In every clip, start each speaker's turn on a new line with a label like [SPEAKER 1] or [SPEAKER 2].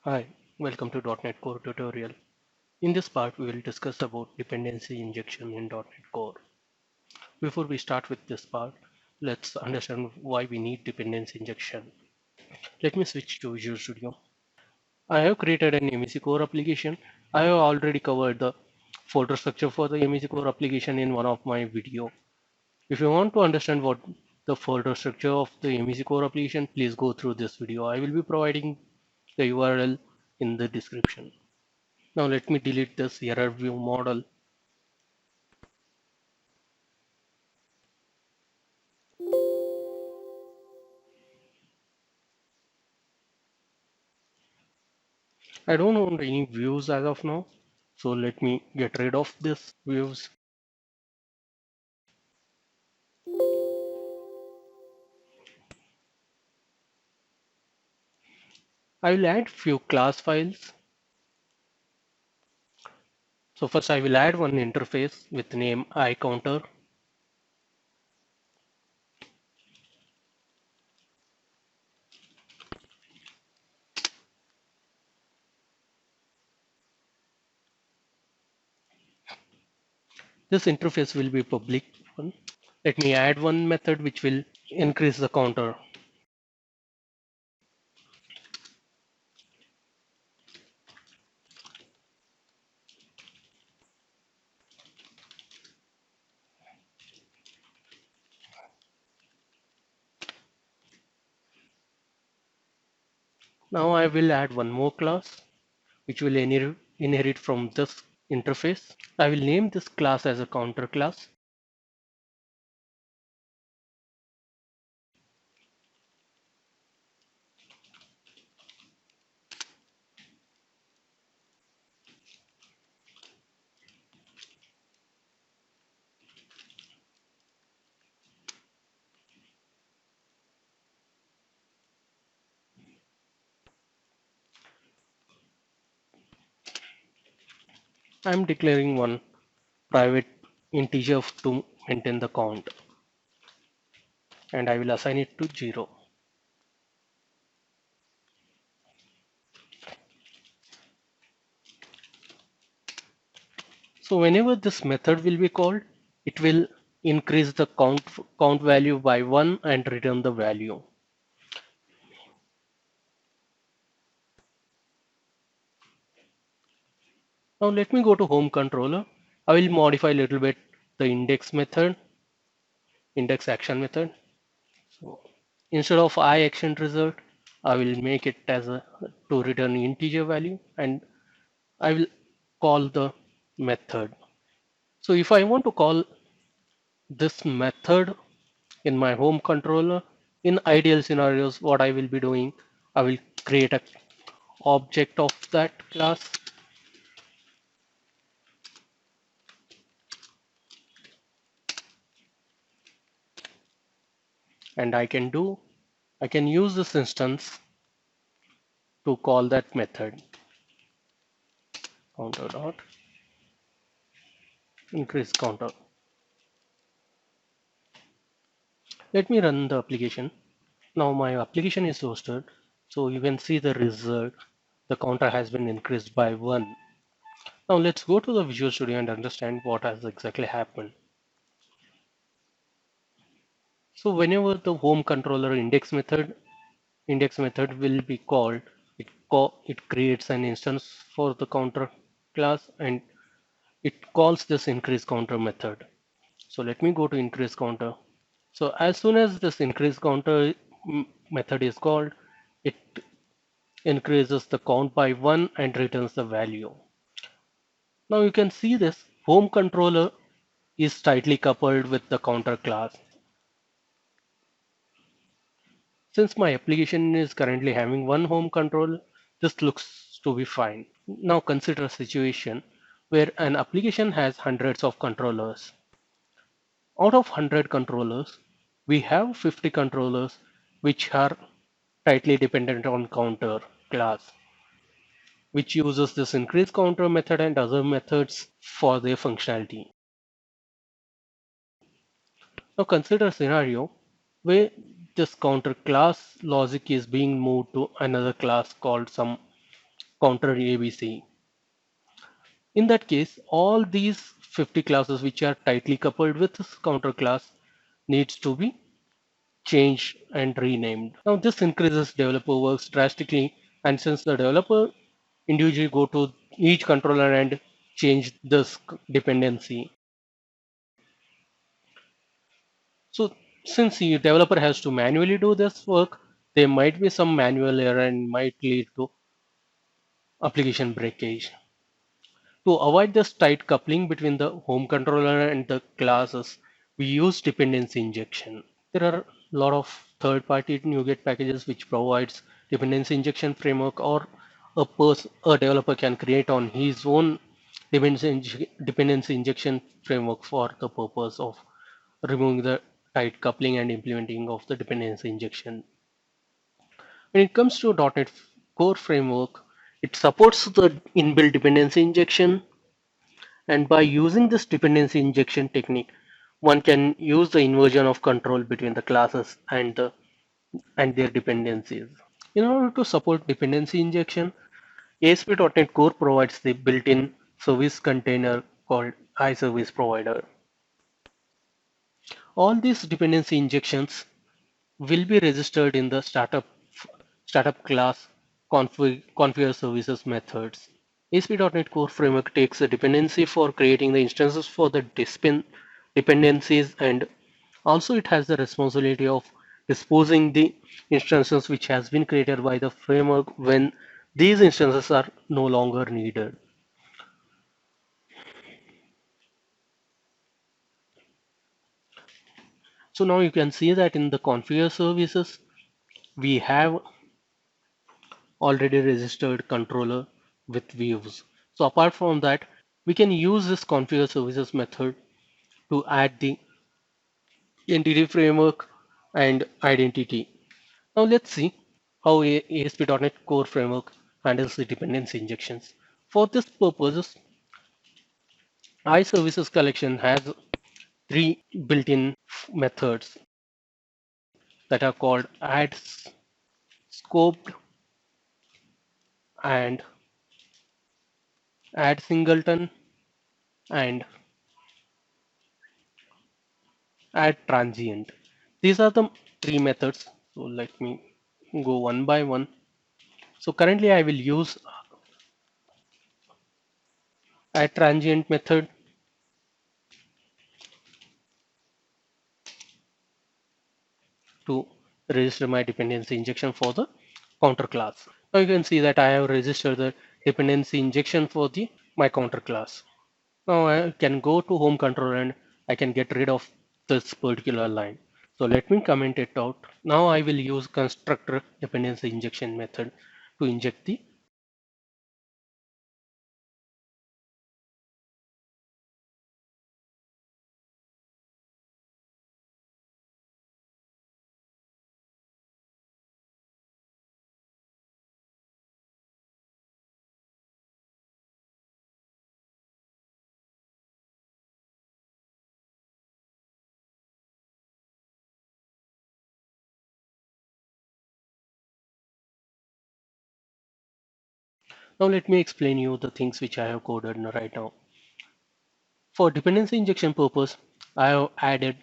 [SPEAKER 1] Hi, welcome to .NET Core tutorial. In this part, we will discuss about dependency injection in .NET Core. Before we start with this part, let's understand why we need dependency injection. Let me switch to Visual Studio. I have created an MEC Core application. I have already covered the folder structure for the MEC Core application in one of my video. If you want to understand what the folder structure of the MEC Core application, please go through this video. I will be providing the URL in the description. Now let me delete this error view model. I don't want any views as of now. So let me get rid of this views. I will add few class files. So first I will add one interface with name iCounter. This interface will be public one. Let me add one method which will increase the counter. Now I will add one more class which will inherit from this interface. I will name this class as a counter class. I am declaring one private integer to maintain the count, and I will assign it to 0. So whenever this method will be called, it will increase the count value by 1 and return the value. Now let me go to home controller. I will modify a little bit the index method, index action method. So instead of I action result, I will make it as a to return integer value, and I will call the method. So if I want to call this method in my home controller, in ideal scenarios, what I will be doing, I will create a object of that class, and I can use this instance to call that method counter dot increase counter. Let me run the application. Now my application is hosted, so you can see the result. The counter has been increased by 1. Now let's go to the Visual Studio and understand what has exactly happened. So whenever the home controller index method will be called, it creates an instance for the counter class, and it calls this increase counter method. So let me go to increase counter. So as soon as this increase counter method is called, it increases the count by 1 and returns the value. Now you can see this home controller is tightly coupled with the counter class. Since my application is currently having one home controller, this looks to be fine. Now consider a situation where an application has hundreds of controllers. Out of 100 controllers, we have 50 controllers which are tightly dependent on counter class, which uses this increase counter method and other methods for their functionality. Now consider a scenario where this counter class logic is being moved to another class called some counter ABC. In that case, all these 50 classes which are tightly coupled with this counter class needs to be changed and renamed. Now this increases developer works drastically, and since the developer individually go to each controller and change this dependency. So since the developer has to manually do this work, there might be some manual error and might lead to application breakage. To avoid this tight coupling between the home controller and the classes, we use dependency injection. There are a lot of third-party NuGet packages which provides dependency injection framework, or a developer can create on his own dependency injection framework for the purpose of removing the tight coupling and implementing of the dependency injection. When it comes to .NET Core framework, it supports the inbuilt dependency injection, and by using this dependency injection technique, one can use the inversion of control between the classes and their dependencies. In order to support dependency injection, ASP.NET Core provides the built-in service container called iService Provider. All these dependency injections will be registered in the startup class configure services methods. ASP.NET Core Framework takes a dependency for creating the instances for the dependencies, and also it has the responsibility of disposing the instances which has been created by the framework when these instances are no longer needed. So now you can see that in the configure services, we have already registered controller with views. So apart from that, we can use this configure services method to add the entity framework and identity. Now let's see how ASP.NET Core Framework handles the dependency injections. For this purpose, iServices collection has three built-in methods that are called add scoped and add singleton and add transient. These are the three methods. So let me go one by one. So currently I will use add transient method to register my dependency injection for the counter class. Now you can see that I have registered the dependency injection for the my counter class. Now I can go to home controller and I can get rid of this particular line. So let me comment it out. Now I will use constructor dependency injection method to inject the. Now let me explain you the things which I have coded right now. For dependency injection purpose, I have added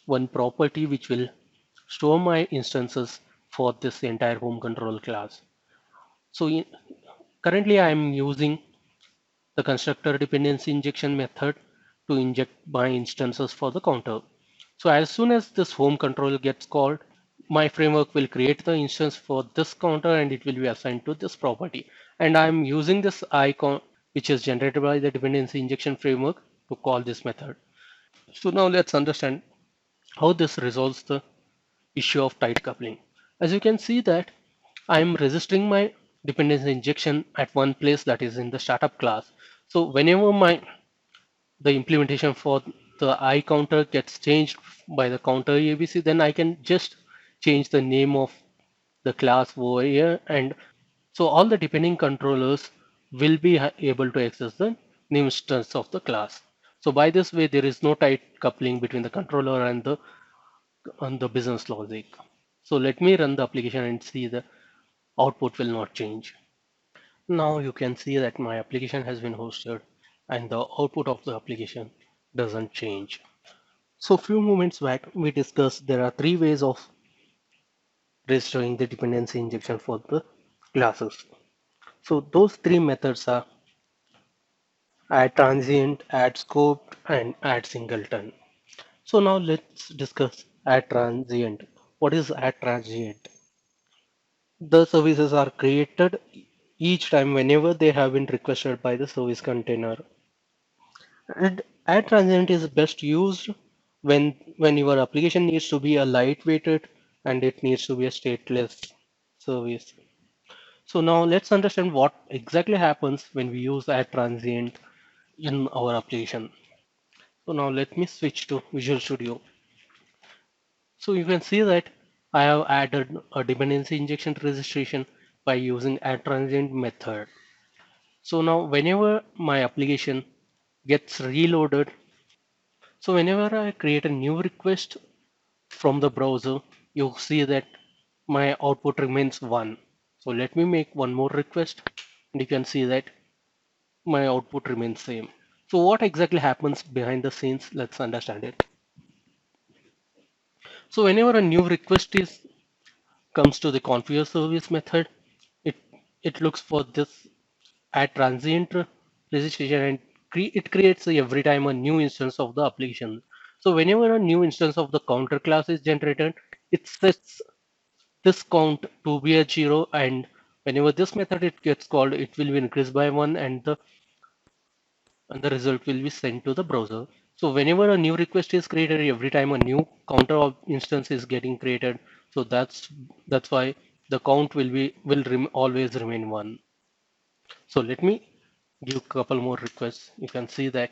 [SPEAKER 1] one property which will store my instances for this entire home control class. So currently I am using the constructor dependency injection method to inject my instances for the counter. So as soon as this home control gets called, my framework will create the instance for this counter and it will be assigned to this property. And I'm using this icon which is generated by the dependency injection framework to call this method. So now let's understand how this resolves the issue of tight coupling. As you can see that I'm registering my dependency injection at one place, that is in the startup class. So whenever the implementation for the I counter gets changed by the counter ABC, then I can just change the name of the class over here, and so all the depending controllers will be able to access the new instance of the class. So by this way, there is no tight coupling between the controller and the business logic. So let me run the application and see the output will not change. Now you can see that my application has been hosted and the output of the application doesn't change. So few moments back we discussed there are three ways of registering the dependency injection for the classes. So those three methods are add transient, add scoped, and add singleton. So now let's discuss add transient. What is add transient? The services are created each time whenever they have been requested by the service container. And add transient is best used when your application needs to be a lightweighted and it needs to be a stateless service. So now let's understand what exactly happens when we use add transient in our application. So now let me switch to Visual Studio. So you can see that I have added a dependency injection registration by using add transient method. So now whenever my application gets reloaded, so whenever I create a new request from the browser, you see that my output remains 1. So let me make one more request and you can see that my output remains same. So what exactly happens behind the scenes? Let's understand it. So whenever a new request is comes to the configure service method, it it looks for this add transient registration and it creates every time a new instance of the application. So whenever a new instance of the counter class is generated, it sets this count to be a 0, and whenever this method it gets called, it will be increased by 1 and the result will be sent to the browser. So whenever a new request is created, every time a new counter instance is getting created, so that's why the count always remain 1. So let me give a couple more requests. You can see that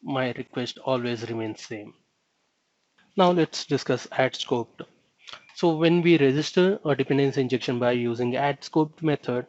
[SPEAKER 1] my request always remains same. Now let's discuss add scoped. So when we register a dependency injection by using add scoped method,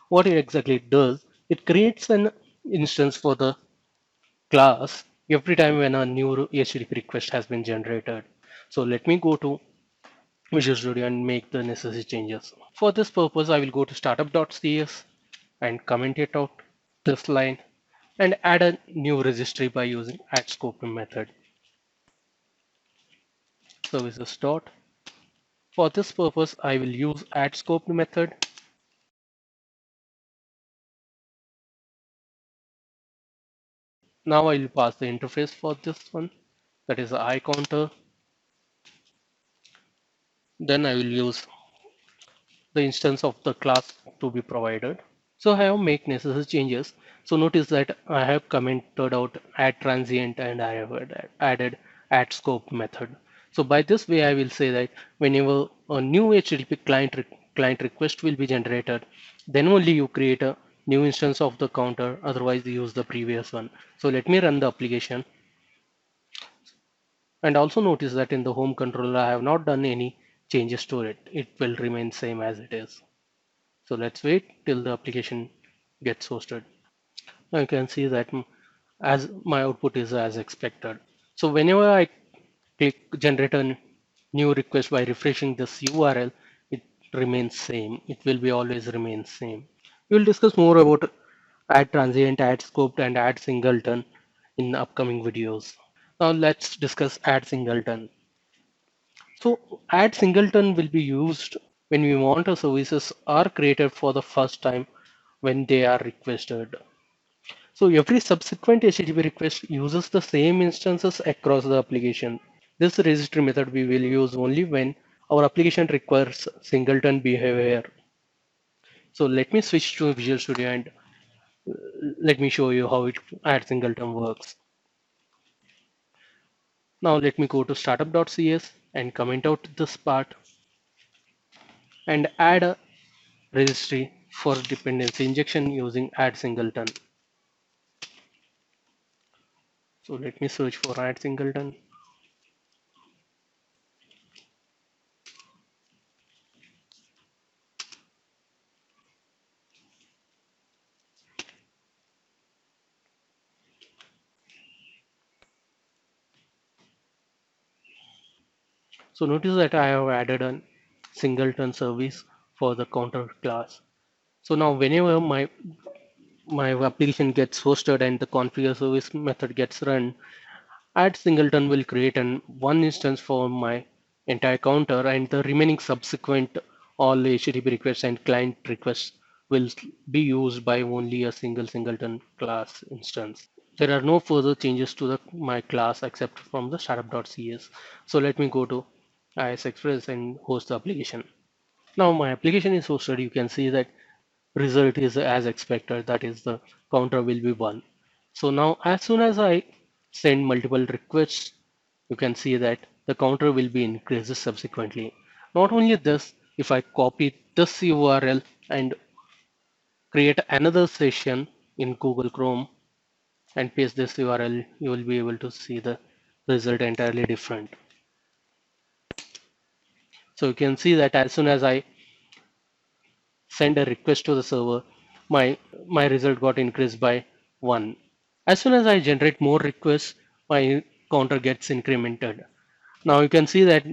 [SPEAKER 1] what it exactly does, it creates an instance for the class every time when a new HTTP request has been generated. So let me go to Visual Studio and make the necessary changes. For this purpose, I will go to startup.cs and comment it out this line and add a new registry by using add scoped method. Services dot. For this purpose, I will use add scoped method. Now I will pass the interface for this one, that is the I counter. Then I will use the instance of the class to be provided. So I have make necessary changes. So notice that I have commented out add transient and I have added add scope method. So by this way I will say that whenever a new HTTP client request will be generated, then only you create a new instance of the counter, otherwise you use the previous one. So let me run the application and also notice that in the home controller I have not done any changes to it. It will remain same as it is. So let's wait till the application gets hosted. Now you can see that as my output is as expected. So whenever I click generate a new request by refreshing this URL, it remains same. It will be always remain same. We will discuss more about add transient, add scoped, and add singleton in upcoming videos. Now let's discuss add singleton. So add singleton will be used when we want our services are created for the first time when they are requested. So every subsequent HTTP request uses the same instances across the application. This registry method we will use only when our application requires singleton behavior. So let me switch to Visual Studio and let me show you how it add singleton works. Now let me go to startup.cs and comment out this part and add a registry for dependency injection using add singleton. So let me search for add singleton. So notice that I have added a singleton service for the counter class. So now whenever my application gets hosted and the configure service method gets run, add singleton will create an one instance for my entire counter, and the remaining subsequent all HTTP requests and client requests will be used by only a single singleton class instance. There are no further changes to my class except from the startup.cs. So let me go to IIS Express and host the application. Now my application is hosted. You can see that result is as expected, that is the counter will be 1. So now as soon as I send multiple requests, you can see that the counter will be increased subsequently. Not only this, if I copy this URL and create another session in Google Chrome and paste this URL, you will be able to see the result entirely different. So you can see that as soon as I send a request to the server, my result got increased by 1. As soon as I generate more requests, my counter gets incremented. Now you can see that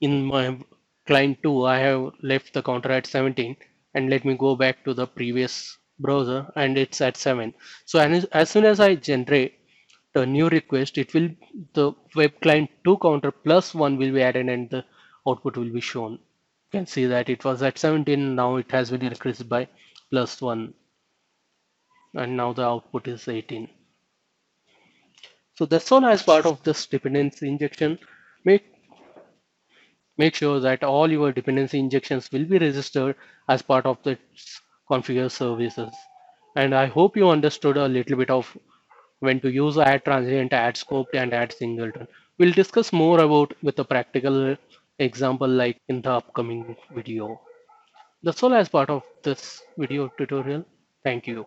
[SPEAKER 1] in my client 2, I have left the counter at 17, and let me go back to the previous browser and it's at 7. So as soon as I generate the new request, it will the web client 2 counter plus 1 will be added and the output will be shown. You can see that it was at 17, now it has been increased by plus 1, and now the output is 18. So that's all as part of this dependency injection. Make Make sure that all your dependency injections will be registered as part of the configure services. And I hope you understood a little bit of when to use add transient, add scope, and add singleton. We'll discuss more about with a practical example like in the upcoming video. That's all as part of this video tutorial. Thank you.